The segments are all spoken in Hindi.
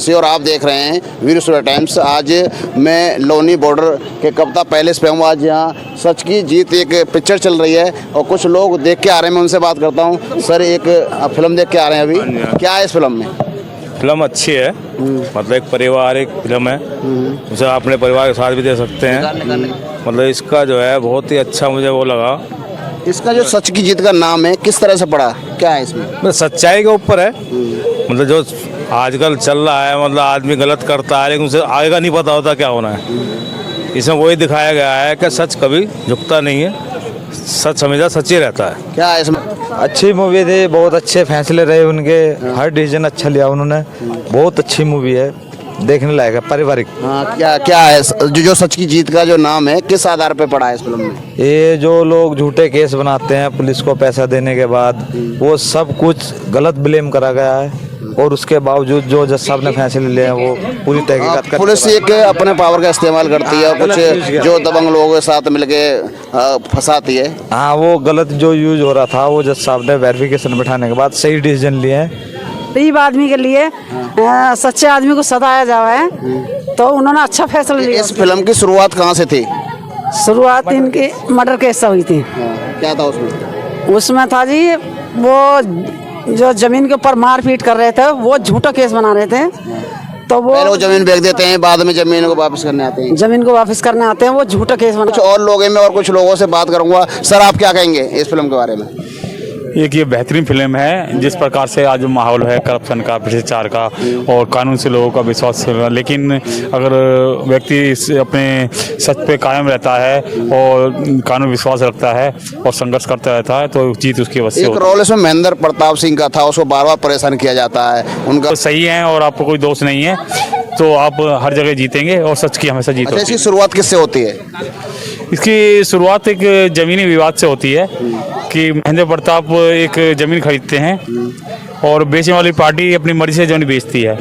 वंशी और आप देख रहे हैं वीर सूर्या टाइम्स। आज मैं लोनी बॉर्डर के कप्ता पैलेस पे हूँ। आज यहाँ सच की जीत एक पिक्चर चल रही है और कुछ लोग देख के आ रहे हैं। मैं उनसे बात करता हूँ। सर, एक फिल्म देख के आ रहे हैं अभी, क्या है इस फिल्म में? फिल्म अच्छी है, मतलब एक पारिवारिक फिल्म है, उसे आप अपने परिवार के साथ भी दे सकते हैं। मतलब इसका जो है बहुत ही अच्छा मुझे वो लगा। इसका जो सच की जीत का नाम है किस तरह से पड़ा, क्या है इसमें? सच्चाई के ऊपर है। मतलब जो आजकल चल रहा है, मतलब आदमी गलत करता है लेकिन उसे आगे का नहीं पता होता क्या होना है। इसमें वही दिखाया गया है कि सच कभी झुकता नहीं है, सच हमेशा सच ही रहता है। क्या है इसमें? अच्छी मूवी थी, बहुत अच्छे फैसले रहे उनके, हर डिसीजन अच्छा लिया उन्होंने। बहुत अच्छी मूवी है, देखने लायक है, पारिवारिक। हाँ, क्या है जो सच की जीत का जो नाम है किस आधार पे पड़ा है इस फिल्म में? ये जो लोग झूठे केस बनाते हैं पुलिस को पैसा देने के बाद, वो सब कुछ गलत ब्लेम करा गया है और उसके बावजूद जो जज साहब ने फैसले लिए हैं वो पूरी तहकीकात कर। पुलिस एक अपने पावर का इस्तेमाल करती है और कुछ जो दबंग लोगों के साथ मिलके फंसाती है। हाँ, वो गलत जो यूज हो रहा था वो जज साहब ने वेरिफिकेशन बिठाने के बाद सही डिसीजन लिए हैं। गरीब आदमी के लिए सच्चे आदमी को सताया जावा है, तो उन्होंने अच्छा फैसला लिया। इस फिल्म की शुरुआत कहाँ से थी? शुरुआत इनकी मर्डर केस से हुई थी। क्या था उसमें? उसमें था जी, वो जो जमीन के ऊपर मारपीट कर रहे थे, वो झूठा केस बना रहे थे। तो पहले वो जमीन बेच देते हैं, बाद में जमीन को वापस करने आते हैं। जमीन को वापस करने आते हैं, वो झूठा केस बना। कुछ और लोग हैं, मैं और कुछ लोगों से बात करूंगा। सर, आप क्या कहेंगे इस फिल्म के बारे में? एक ये बेहतरीन फिल्म है, जिस प्रकार से आज माहौल है करप्शन का, भ्रष्टाचार का और कानून से लोगों का विश्वास, लेकिन अगर व्यक्ति अपने सच पे कायम रहता है और कानून विश्वास रखता है और संघर्ष करता रहता है तो जीत उसकी अवश्य होती है। एक रोल इसमें महेंद्र प्रताप सिंह का था, उसको बार बार परेशान किया जाता है। उनका तो सही है और आपको कोई दोष नहीं है तो आप हर जगह जीतेंगे और सच की हमेशा जीत होती है। इसकी शुरुआत किससे होती है? इसकी शुरुआत एक जमीनी विवाद से होती है कि महेंद्र प्रताप एक जमीन खरीदते हैं और बेचने वाली पार्टी अपनी मर्जी से जमीन बेचती है,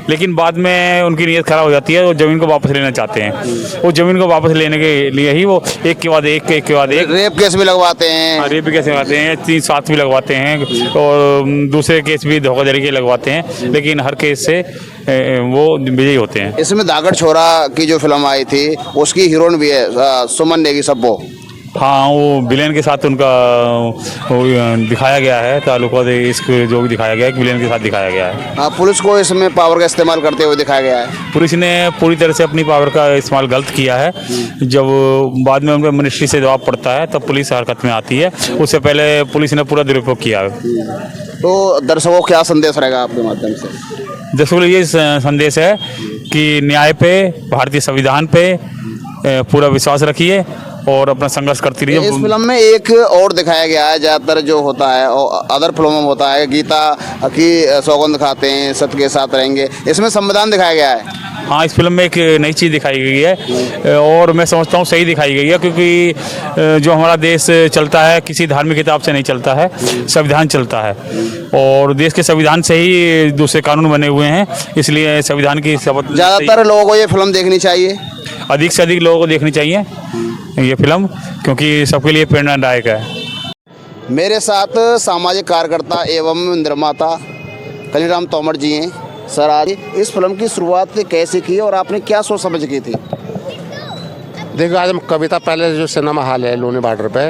लेकिन बाद में उनकी नीयत खराब हो जाती है और जमीन को वापस लेना चाहते हैं। वो जमीन को वापस लेने के लिए ही वो एक के बाद एक रेप केस भी लगवाते हैं। रेप केस लगवाते हैं, 3-7 भी लगवाते हैं और दूसरे केस भी धोखाधड़ी के लगवाते हैं, लेकिन हर केस से वो विजयी होते हैं। इसमें दागड़ छोरा की जो फिल्म आई थी उसकी हीरोइन भी है सुमन नेगी सब्बो। हाँ, वो विलेन के साथ उनका दिखाया गया है ताल्लुक, इसको जो भी दिखाया गया है विलेन के साथ दिखाया गया है। पुलिस को इसमें पावर का इस्तेमाल करते हुए दिखाया गया है। पुलिस ने पूरी तरह से अपनी पावर का इस्तेमाल गलत किया है। जब बाद में उनके मिनिस्ट्री से जवाब पड़ता है तब पुलिस हरकत में आती है, उससे पहले पुलिस ने पूरा दुरुपयोग किया है। तो दर्शकों को क्या संदेश रहेगा आपके माध्यम से? दर्शकों को ये संदेश है कि न्याय पे, भारतीय संविधान पे पूरा विश्वास रखिए और अपना संघर्ष करती रहिए। इस फिल्म में एक और दिखाया गया है, ज़्यादातर जो होता है और अदर फिल्मों में होता है, गीता की सौगंध खाते हैं, सत्य के साथ रहेंगे। इसमें संविधान दिखाया गया है। हाँ, इस फिल्म में एक नई चीज़ दिखाई गई है और मैं समझता हूँ सही दिखाई गई है, क्योंकि जो हमारा देश चलता है किसी धार्मिक किताब से नहीं चलता है, संविधान चलता है और देश के संविधान से ही दूसरे कानून बने हुए हैं, इसलिए संविधान की शपथ। ज़्यादातर लोगों को ये फिल्म देखनी चाहिए, अधिक से अधिक लोगों को देखनी चाहिए ये फिल्म, क्योंकि सबके लिए प्रेरणादायक है। मेरे साथ सामाजिक कार्यकर्ता एवं निर्माता कलीराम तोमर जी हैं। सर, आज इस फिल्म की शुरुआत कैसे की और आपने क्या सोच समझ की थी? देखो, आज हम कविता पैलेस जो सिनेमा हॉल है लोनी बॉर्डर पे,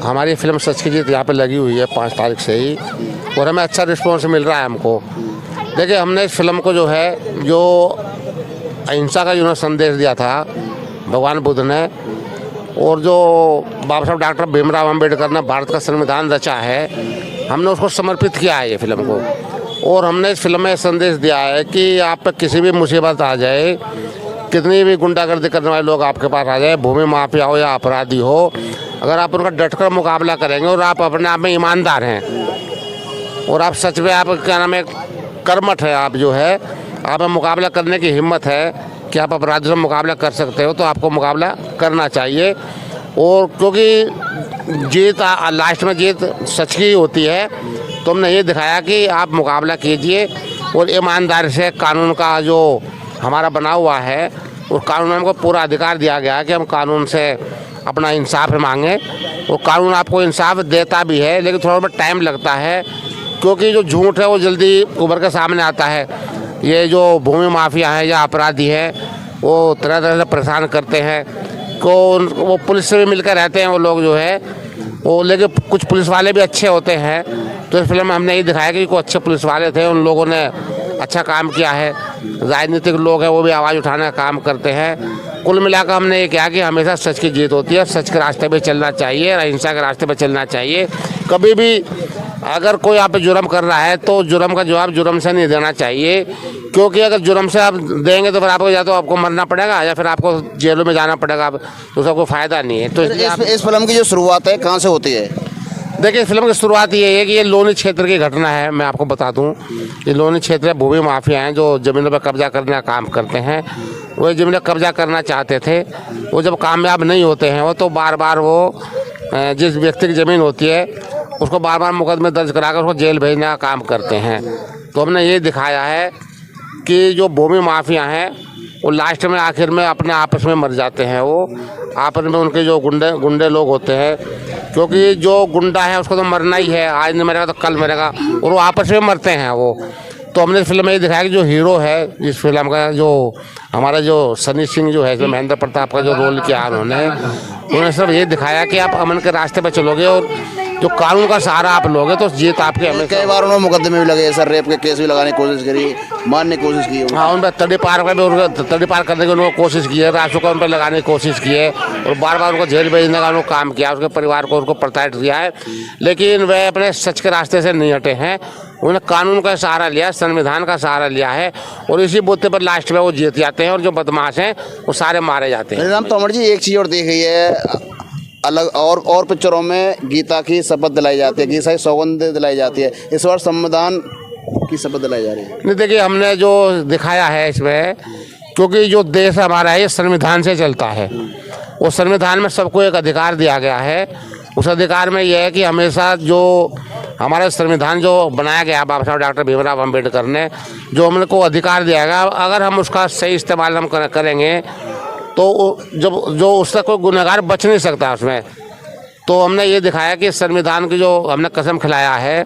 हमारी फिल्म सच की जीत यहाँ पे लगी हुई है 5 तारीख से ही और हमें अच्छा रिस्पॉन्स मिल रहा है हमको। देखिए, हमने इस फिल्म को जो है जो अहिंसा का जिन्होंने संदेश दिया था भगवान बुद्ध ने, और जो बाबा साहब डॉक्टर भीमराव अम्बेडकर ने भारत का संविधान रचा है, हमने उसको समर्पित किया है ये फिल्म को। और हमने इस फिल्म में संदेश दिया है कि आप पे किसी भी मुसीबत आ जाए, कितनी भी गुंडागर्दी करने वाले लोग आपके पास आ जाए, भूमि माफिया हो या अपराधी हो, अगर आप उनका डटकर मुकाबला करेंगे और आप अपने आप में ईमानदार हैं और आप सच में, आप क्या नाम है, कर्मठ है, आप जो है आप में मुकाबला करने की हिम्मत है कि आप अपराधियों से मुकाबला कर सकते हो, तो आपको मुकाबला करना चाहिए। और क्योंकि जीत लास्ट में जीत सच की होती है, तो हमने ये दिखाया कि आप मुकाबला कीजिए और ईमानदारी से कानून का जो हमारा बना हुआ है और कानून में हमको पूरा अधिकार दिया गया है कि हम कानून से अपना इंसाफ मांगें और कानून आपको इंसाफ देता भी है, लेकिन थोड़ा बहुत टाइम लगता है क्योंकि जो झूठ है वो जल्दी उभर के सामने आता है। ये जो भूमि माफिया हैं या अपराधी हैं वो तरह तरह से परेशान करते हैं वो पुलिस से भी मिलकर रहते हैं वो लोग जो है वो, लेकिन कुछ पुलिस वाले भी अच्छे होते हैं। तो इस फिल्म में हमने ये दिखाया कि कुछ अच्छे पुलिस वाले थे, उन लोगों ने अच्छा काम किया है। राजनीतिक लोग हैं वो भी आवाज़ उठाने का काम करते हैं। कुल मिलाकर हमने ये किया कि हमेशा सच की जीत होती है, सच के रास्ते पे चलना चाहिए, अहिंसा के रास्ते पे चलना चाहिए। कभी भी अगर कोई आप पे जुर्म कर रहा है तो जुर्म का जवाब जुर्म से नहीं देना चाहिए, क्योंकि अगर जुर्म से आप देंगे तो फिर आपको या तो आपको मरना पड़ेगा या फिर आपको जेलों में जाना पड़ेगा, तो उसका कोई फ़ायदा नहीं है। तो इस फिल्म की जो शुरुआत है कहाँ से होती है? देखिए, फिल्म की शुरुआत ये है कि ये लोनी क्षेत्र की घटना है। मैं आपको बता दूं, ये लोनी क्षेत्र भूमि माफिया हैं जो ज़मीनों पर कब्जा करने का काम करते हैं। वो ज़मीन कब्जा करना चाहते थे, वो जब कामयाब नहीं होते हैं वो तो बार बार वो जिस व्यक्ति की ज़मीन होती है उसको बार बार मुकदमे दर्ज कराकर उसको जेल भेजने का काम करते हैं। तो हमने ये दिखाया है कि जो भूमि माफिया हैं वो लास्ट में आखिर में अपने आपस में मर जाते हैं। वो आपस में उनके जो गुंडे लोग होते हैं, क्योंकि जो गुंडा है उसको तो मरना ही है, आज नहीं मरेगा तो कल मरेगा, और वो आपस में मरते हैं वो। तो हमने इस फिल्म में ये दिखाया कि जो हीरो है इस फिल्म का, जो हमारा जो सनी सिंह जो है, जो महेंद्र प्रताप का जो रोल किया उन्होंने सिर्फ ये दिखाया कि आप अमन के रास्ते पर चलोगे और जो कानून का सहारा आप लोगे तो जीत आपके हमें। कई बार उन्होंने मुकदमे भी लगे सर, रेप के केस भी लगाने की कोशिश करी, मारने की कोशिश की। हाँ, उन पर तड़ी पार करने की उन्होंने कोशिश की है, राशों को उन पर लगाने की कोशिश की है और बार बार उनको जेल भेजने का उन्होंने काम किया, उसके परिवार को उनको प्रताड़ित किया है। लेकिन वह अपने सच के रास्ते से नहीं हटे हैं, उन्होंने कानून का सहारा लिया, संविधान का सहारा लिया है और इसी बुत्ते पर लास्ट में वो जीत जाते हैं और जो बदमाश हैं वो सारे मारे जाते हैं। राम तोमर जी, एक चीज़ और देखी है अलग, और पिक्चरों में गीता की शपथ दिलाई जाती है, गीता की सौगंध दिलाई जाती है, इस बार संविधान की शपथ दिलाई जा रही है। नहीं, देखिए हमने जो दिखाया है इसमें, क्योंकि जो देश हमारा है ये संविधान से चलता है, वो संविधान में सबको एक अधिकार दिया गया है। उस अधिकार में यह है कि हमेशा जो हमारा संविधान जो बनाया गया बाबा साहब डॉक्टर भीमराव अम्बेडकर ने, जो हमने को अधिकार दिया गया, अगर हम उसका सही इस्तेमाल हम करेंगे तो जब जो उसका कोई गुनहगार बच नहीं सकता उसमें। तो हमने ये दिखाया कि संविधान की जो हमने कसम खिलाया है,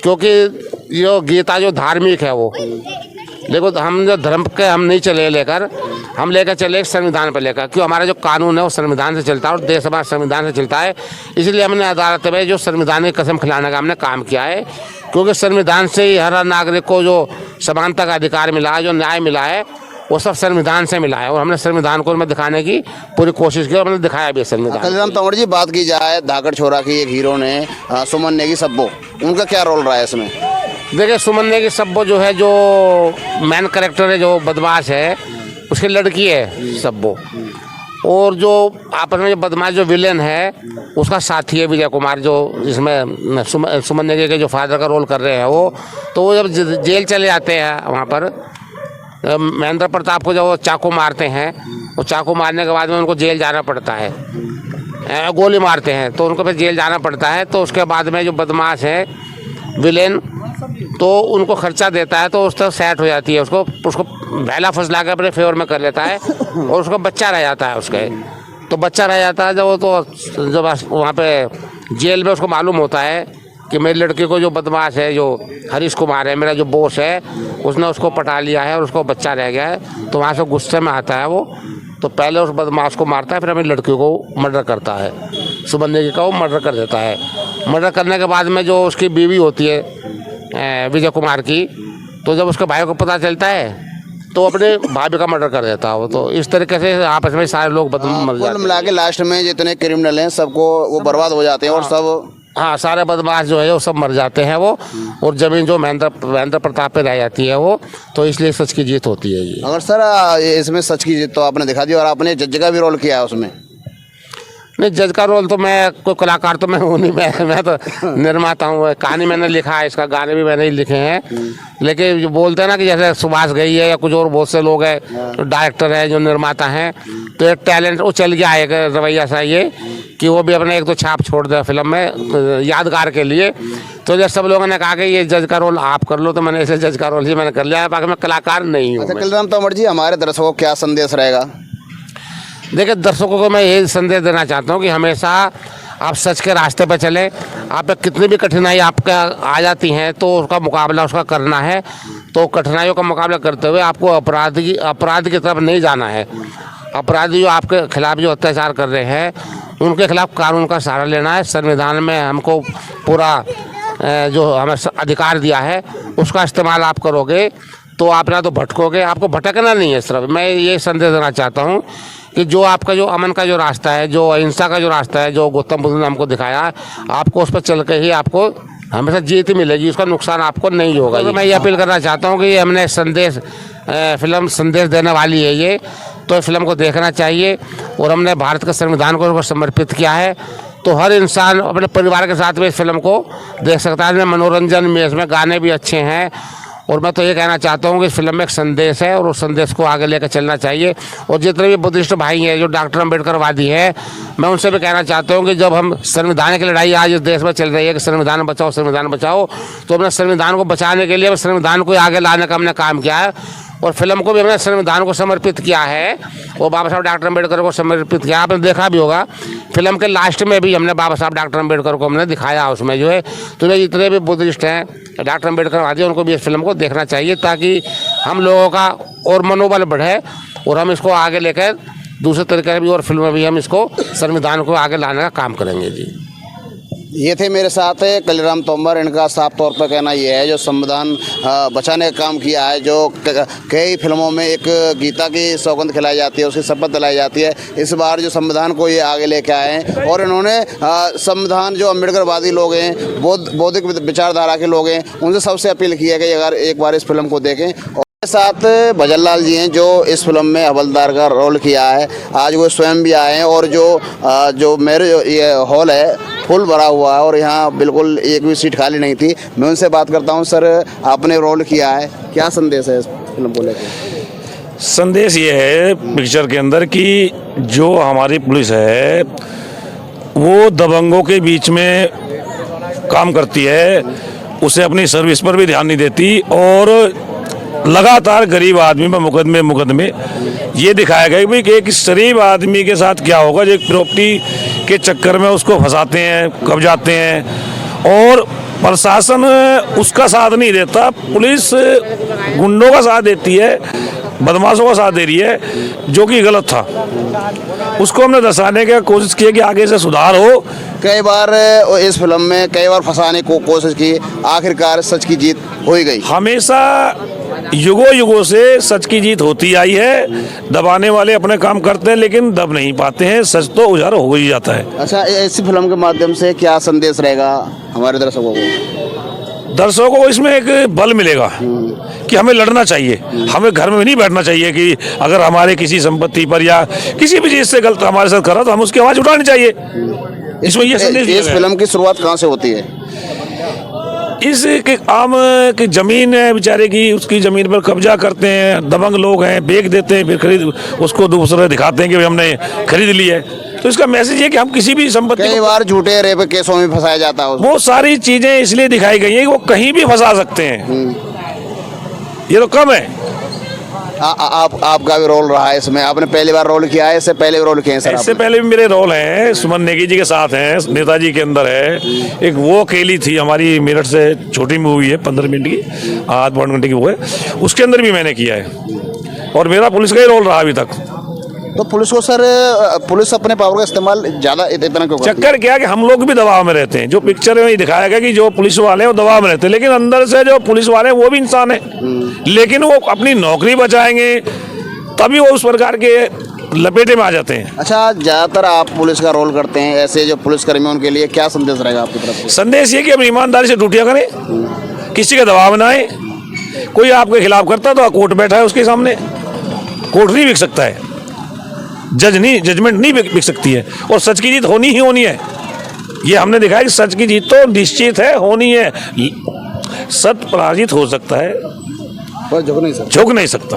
क्योंकि जो गीता जो धार्मिक है वो, लेकिन हम जो धर्म के हम नहीं चले लेकर, हम लेकर चले संविधान पर लेकर, क्यों हमारा जो कानून है वो संविधान से चलता है और देश हमारा संविधान से चलता है। इसलिए हमने अदालत में जो संविधान की कसम खिलाने का हमने काम किया है, क्योंकि संविधान से ही हर नागरिक को जो समानता का अधिकार मिला है, जो न्याय मिला है, वो सब संविधान से मिला है और हमने संविधान को में दिखाने की पूरी कोशिश की और हमने दिखाया भी संविधान। कलीराम तंवर जी, बात की जाए धाकड़ छोरा की एक हीरो ने सुमन नेगी सब्बो, उनका क्या रोल रहा है इसमें? देखिए, सुमन नेगी सब्बो जो है, जो मेन कैरेक्टर है, जो बदमाश है, उसकी लड़की है सब्बो, और जो आपस में जो बदमाश जो विलेन है उसका साथी है विजय कुमार, जो इसमें सुमन नेगी के जो फादर का रोल कर रहे हैं वो। तो वो जब जेल चले जाते हैं वहाँ पर महेंद्र प्रताप को जब वो चाकू मारते हैं, वो चाकू मारने के बाद में उनको जेल जाना पड़ता है, गोली मारते हैं तो उनको फिर जेल जाना पड़ता है। तो उसके बाद में जो बदमाश है विलेन, तो उनको खर्चा देता है तो उस तरह सेट हो जाती है, उसको भैला फंसला के अपने फेवर में कर लेता है और उसका बच्चा रह जाता है उसके। तो बच्चा रह जाता है जब वो, तो जब वहाँ पे जेल में उसको मालूम होता है कि मेरी लड़की को जो बदमाश है, जो हरीश कुमार है, मेरा जो बॉस है, उसने उसको पटा लिया है और उसको बच्चा रह गया है। तो वहाँ से गुस्से में आता है वो, तो पहले उस बदमाश को मारता है, फिर अपनी लड़की को मर्डर करता है, सुमन नेगी का वो मर्डर कर देता है। मर्डर करने के बाद में जो उसकी बीवी होती है विजय कुमार की, तो जब उसके भाई को पता चलता है तो अपने भाभी का मर्डर कर देता है वो। तो इस तरीके से आपस में सारे लोग मर जाते हैं। मिला के लास्ट में जितने क्रिमिनल हैं सबको वो बर्बाद हो जाते हैं और सब, हाँ, सारे बदमाश जो है वो सब मर जाते हैं वो, और ज़मीन जो महेंद्र प्रताप पे रह जाती है वो। तो इसलिए सच की जीत होती है ये। अगर सर इसमें सच की जीत तो आपने दिखा दी, और आपने जज का भी रोल किया है उसमें। नहीं, जज का रोल तो मैं कोई कलाकार तो मैं हूँ नहीं, मैं तो निर्माता हूँ। कहानी मैंने लिखा है, इसका गाने भी मैंने ही लिखे हैं। लेकिन जो बोलते हैं ना कि जैसे सुभाष घई है या कुछ और बहुत से लोग हैं, तो डायरेक्टर है, जो निर्माता हैं, तो एक टैलेंट वो चल गया है, एक रवैया सा ये कि वो भी अपने एक दो छाप छोड़ दे फिल्म में यादगार के लिए। तो जब सब लोगों ने कहा कि ये जज का रोल आप कर लो, तो मैंने ऐसे जज का रोल ही मैंने कर लिया है, बाकी मैं कलाकार नहीं हूँ। अच्छा कलीराम तंवर जी, हमारे दर्शकों को क्या संदेश रहेगा? देखिए, दर्शकों को मैं यही संदेश देना चाहता हूँ कि हमेशा आप सच के रास्ते पे चले। आप पे कितनी भी कठिनाई आपके आ जाती हैं तो उसका मुकाबला उसका करना है। तो कठिनाइयों का मुकाबला करते हुए आपको अपराध की तरफ नहीं जाना है। अपराधी जो आपके खिलाफ जो अत्याचार कर रहे हैं उनके खिलाफ कानून का सहारा लेना है। संविधान में हमको पूरा जो हमें अधिकार दिया है उसका इस्तेमाल आप करोगे तो आप ना तो भटकोगे, आपको भटकना नहीं है। सिर्फ मैं ये संदेश देना चाहता हूँ कि जो आपका जो अमन का जो रास्ता है, जो अहिंसा का जो रास्ता है, जो गौतम बुद्ध ने हमको दिखाया, आपको उस पर चल के ही आपको हमेशा जीत मिलेगी, उसका नुकसान आपको नहीं होगा। तो मैं ये अपील करना चाहता हूँ कि ये हमने संदेश फिल्म संदेश देने वाली है ये, तो फिल्म को देखना चाहिए। और हमने भारत के संविधान को समर्पित किया है, तो हर इंसान अपने परिवार के साथ में इस फिल्म को देख सकता है। इसमें मनोरंजन में, इसमें गाने भी अच्छे हैं। और मैं तो ये कहना चाहता हूँ कि इस फिल्म में एक संदेश है और उस संदेश को आगे लेकर चलना चाहिए। और जितने भी बुद्धिस्ट भाई हैं जो डॉक्टर अम्बेडकर वादी हैं, मैं उनसे भी कहना चाहता हूँ कि जब हम संविधान की लड़ाई आज इस देश में चल रही है कि संविधान बचाओ, तो हमने संविधान को बचाने के लिए संविधान को आगे लाने का हमने काम किया है। और फिल्म को भी हमने संविधान को समर्पित किया है और बाबा साहब डॉक्टर अम्बेडकर को समर्पित किया। आपने देखा भी होगा फिल्म के लास्ट में भी हमने बाबा साहब डॉक्टर अम्बेडकर को हमने दिखाया उसमें जो है। तो ये जितने भी बुद्धिस्ट हैं डॉक्टर अम्बेडकर वादी, उनको भी इस फिल्म को देखना चाहिए ताकि हम लोगों का और मनोबल बढ़े और हम इसको आगे लेकर दूसरे तरीके से भी और फिल्म में भी हम इसको संविधान को आगे लाने का काम करेंगे जी। ये थे मेरे साथ कलीराम तोमर। इनका साफ तौर पर कहना ये है जो संविधान बचाने का काम किया है, जो कई फिल्मों में एक गीता की सौगंध खिलाई जाती है, उसकी शपथ दिलाई जाती है, इस बार जो संविधान को ये आगे लेके आए हैं। और इन्होंने संविधान जो अम्बेडकरवादी लोग हैं, बौद्धिक विचारधारा के लोग हैं, उनसे सबसे अपील की है कि अगर एक बार इस फिल्म को देखें। और साथ भजन लाल जी हैं जो इस फिल्म में हवलदार का रोल किया है। आज वो स्वयं भी आए हैं और जो मेरे ये हॉल है फुल भरा हुआ है और यहाँ बिल्कुल एक भी सीट खाली नहीं थी। मैं उनसे बात करता हूँ। सर, आपने रोल किया है, क्या संदेश है इस फिल्म को लेकर? संदेश ये है पिक्चर के अंदर कि जो हमारी पुलिस है वो दबंगों के बीच में काम करती है, उसे अपनी सर्विस पर भी ध्यान नहीं देती और लगातार गरीब आदमी में मुकदमे ये दिखाया गया कि एक शरीफ आदमी के साथ क्या होगा जो एक प्रॉपर्टी के चक्कर में उसको फंसाते हैं, कब्जाते हैं और प्रशासन उसका साथ नहीं देता। पुलिस गुंडों का साथ देती है, बदमाशों का साथ दे रही है, जो कि गलत था। उसको हमने दर्शाने की कोशिश की कि आगे से सुधार हो। कई बार इस फिल्म में कई बार फंसाने को कोशिश की, आखिरकार सच की जीत हो ही गई। हमेशा युगों से सच की जीत होती आई है। दबाने वाले अपने काम करते हैं लेकिन दब नहीं पाते हैं, सच तो उजागर हो ही जाता है। अच्छा, इस फिल्म के माध्यम से क्या संदेश रहेगा हमारे दर्शकों को? दर्शकों को इसमें एक बल मिलेगा कि हमें लड़ना चाहिए, हमें घर में नहीं बैठना चाहिए कि अगर हमारे किसी संपत्ति पर या किसी भी चीज़ से गलत हमारे साथ करा तो हम उसकी आवाज़ उठानी चाहिए। इसमें ये संदेश इस फिल्म की शुरुआत कहाँ से होती है? इस आम की जमीन है बेचारे की, उसकी ज़मीन पर कब्जा करते हैं, दबंग लोग हैं, बेच देते हैं, फिर खरीद उसको दूसरे दिखाते हैं कि हमने खरीद ली है। तो इसका मैसेज है कि हम किसी भी संपत्ति कई बार झूठे रेप केसों में फंसाया जाता है। वो सारी चीज़ें इसलिए दिखाई गई हैं कि वो कहीं भी फंसा सकते हैं, ये तो कम है। आपका भी रोल रहा है इसमें, आपने पहली बार रोल किया है, इससे पहले भी रोल किए हैं सर? इससे पहले भी मेरे रोल हैं, सुमन नेगी जी के साथ हैं, नेताजी के अंदर है, एक वो अकेली थी हमारी मेरठ से छोटी मूवी है 15 मिनट की, आध 1 घंटे की वो है, उसके अंदर भी मैंने किया है और मेरा पुलिस का ही रोल रहा अभी तक। तो पुलिस को सर, पुलिस अपने पावर का इस्तेमाल ज़्यादा इतना क्यों करती है? चक्कर क्या कि हम लोग भी दबाव में रहते हैं। जो पिक्चर में दिखाया गया कि जो पुलिस वाले हैं वो दबाव में रहते हैं, लेकिन अंदर से जो पुलिस वाले हैं वो भी इंसान है, लेकिन वो अपनी नौकरी बचाएंगे तभी वो उस प्रकार के लपेटे में आ जाते हैं। अच्छा, ज़्यादातर आप पुलिस का रोल करते हैं, ऐसे जो पुलिसकर्मी उनके लिए क्या संदेश रहेगा आपकी तरफ से? संदेश ये कि हम ईमानदारी से ड्यूटियाँ करें, किसी का दबाव में ना आए। कोई आपके खिलाफ करता तो कोर्ट बैठा है, उसके सामने कोर्ट नहीं बिक सकता है, जजमेंट नहीं बिक सकती है और सच की जीत होनी ही होनी है। ये हमने देखा है कि सच की जीत तो निश्चित है, होनी है। सत्य पराजित हो सकता है, पर झुक नहीं सकता।